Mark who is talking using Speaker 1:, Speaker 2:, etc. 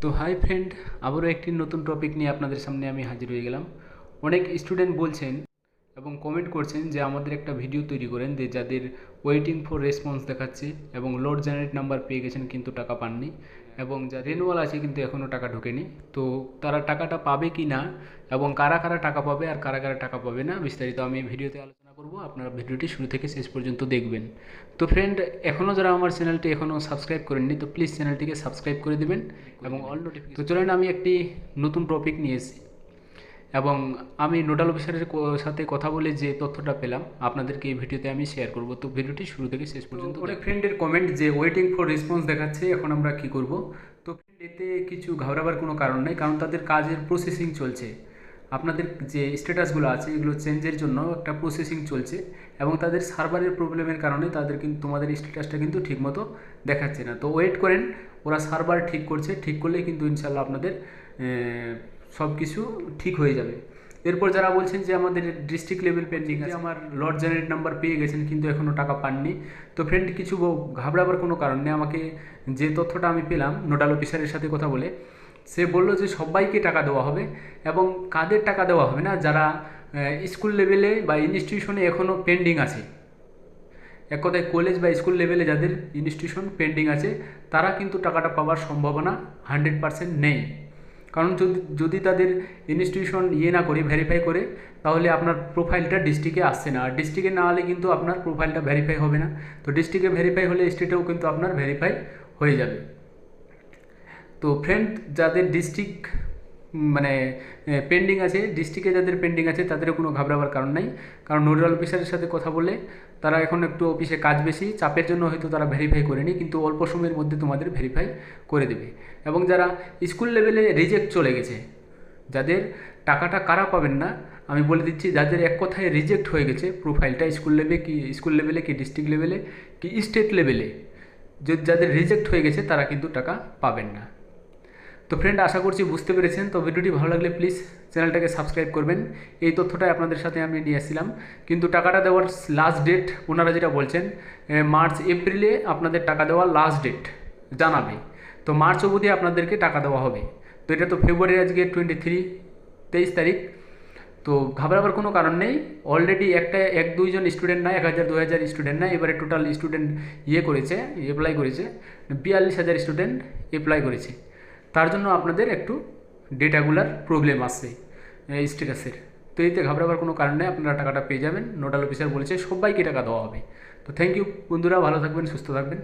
Speaker 1: তো hi friend, আবারও একটি নতুন টপিক নিয়ে আপনাদের সামনে আমি হাজির হয়ে গেলাম। অনেক স্টুডেন্ট বলছেন এবং কমেন্ট করছেন যে আমাদের একটা ভিডিও তৈরি করেন যে যাদের ওয়েটিং ফর রেসপন্স দেখাচ্ছে এবং লোড জেনারেট নাম্বার পেয়ে গেছেন কিন্তু টাকা পাননি, এবং যা রেনুয়াল আছে কিন্তু এখনও টাকা ঢোকেনি। তো তারা টাকাটা পাবে কি না এবং কারা কারা টাকা পাবে আর কারা কারা টাকা পাবে না, বিস্তারিত আমি এই ভিডিওতে আলোচনা করব। আপনারা ভিডিওটি শুরু থেকে শেষ পর্যন্ত দেখবেন। তো ফ্রেন্ড, এখনও যারা আমার চ্যানেলটি এখনও সাবস্ক্রাইব করেননি তো প্লিজ চ্যানেলটিকে সাবস্ক্রাইব করে দেবেন এবং অল নোটিফিকেশন। তো চলেন আমি একটি নতুন টপিক নিয়ে এসেছি এবং আমি নোডাল অফিসারের সাথে কথা বলে যে তথ্যটা পেলাম আপনাদেরকে এই ভিডিওতে আমি শেয়ার করব। তো ভিডিওটি শুরু থেকে শেষ পর্যন্ত। অনেক ফ্রেন্ডের কমেন্ট যে ওয়েটিং ফর রেসপন্স দেখাচ্ছে, এখন আমরা কি করব। তো এতে কিছু ঘাবড়াবার কোনো কারণ নেই, কারণ তাদের কাজের প্রসেসিং চলছে। আপনাদের যে স্ট্যাটাসগুলো আছে এগুলো চেঞ্জের জন্য একটা প্রসেসিং চলছে এবং তাদের সার্ভারের প্রবলেমের কারণে তাদের কিন্তু তোমাদের স্ট্যাটাসটা কিন্তু ঠিকমতো দেখাচ্ছে না। তো ওয়েট করেন, ওরা সার্ভার ঠিক করছে, ঠিক করলেই কিন্তু ইনশাল্লাহ আপনাদের সব কিছু ঠিক হয়ে যাবে। এরপর যারা বলছেন যে আমাদের ডিস্ট্রিক্ট লেভেল পেন্ডিং আছে, আমার লট জেনারেট নাম্বার পেয়ে গেছেন কিন্তু এখনও টাকা পাননি, তো ফ্রেন্ড কিছু ঘাবড়াবার কোনো কারণ নেই। আমাকে যে তথ্যটা আমি পেলাম নোডাল অফিসারের সাথে কথা বলে, সে বলল যে সবাইকে টাকা দেওয়া হবে এবং কাদের টাকা দেওয়া হবে না, যারা স্কুল লেভেলে বা ইনস্টিটিউশনে এখনও পেন্ডিং আছে। এক কথায় কলেজ বা স্কুল লেভেলে যাদের ইনস্টিটিউশন পেন্ডিং আছে তারা কিন্তু টাকাটা পাওয়ার সম্ভাবনা 100% নেই। কারণ যদি তাদের ইনস্টিটিউশন না করে ভেরিফাই করে, তাহলে আপনার প্রোফাইলটা ডিস্ট্রিক্টে আসছে না, আর ডিস্ট্রিক্টে না হলে কিন্তু আপনার প্রোফাইলটা ভেরিফাই হবে না। তো ডিস্ট্রিক্টে ভেরিফাই হলে স্টেটেও কিন্তু আপনার ভেরিফাই হয়ে যাবে। তো ফ্রেন্ড, যাদের ডিস্ট্রিক্ট মানে পেন্ডিং আছে, ডিস্ট্রিক্টে যাদের পেন্ডিং আছে তাদেরও কোনো ঘাবড়াবার কারণ নাই, কারণ নোডাল অফিসারের সাথে কথা বলে তারা এখন একটু অফিসে কাজ বেশি, চাপের জন্য হয়তো তারা ভেরিফাই করেনি, কিন্তু অল্প সময়ের মধ্যে তোমাদের ভেরিফাই করে দেবে। এবং যারা স্কুল লেভেলে রিজেক্ট চলে গেছে, যাদের টাকাটা কারা পাবেন না আমি বলে দিচ্ছি, যাদের এক কথায় রিজেক্ট হয়ে গেছে প্রোফাইলটা স্কুল লেভেলে কি ডিস্ট্রিক্ট লেভেলে কি স্টেট লেভেলে, যাদের রিজেক্ট হয়ে গেছে তারা কিন্তু টাকা পাবেন না। তো ফ্রেন্ড, আশা করছি বুঝতে পেরেছেন। তো ভিডিওটি ভালো লাগলে প্লিজ চ্যানেলটাকে সাবস্ক্রাইব করবেন। এই তথ্যটাই আপনাদের সাথে আমি নিয়ে আসছিলাম। কিন্তু টাকাটা দেওয়ার লাস্ট ডেট ওনারা যেটা বলছেন, মার্চ এপ্রিলে আপনাদের টাকা দেওয়ার লাস্ট ডেট জানাবে। তো মার্চ অবধি আপনাদেরকে টাকা দেওয়া হবে। তো এটা তো ফেব্রুয়ারি, আজকে 23 তারিখ। তো ঘাবড়াবার কোনো কারণ নেই। অলরেডি এক দুইজন স্টুডেন্ট না, 1000-2000 স্টুডেন্ট না, এবারে টোটাল স্টুডেন্ট অ্যাপ্লাই করেছে 42,000 স্টুডেন্ট অ্যাপ্লাই করেছে। তার জন্য আপনাদের একটু ডেটাগুলার প্রবলেম আসছে স্ট্যাটাসের। তো এতে ঘাবড়াবার কোনো কারণ নেই, আপনারা টাকাটা পেয়ে যাবেন। নোডাল অফিসার বলেছে সবাইকে টাকা দেওয়া হবে। তো থ্যাংক ইউ বন্ধুরা, ভালো থাকবেন, সুস্থ থাকবেন।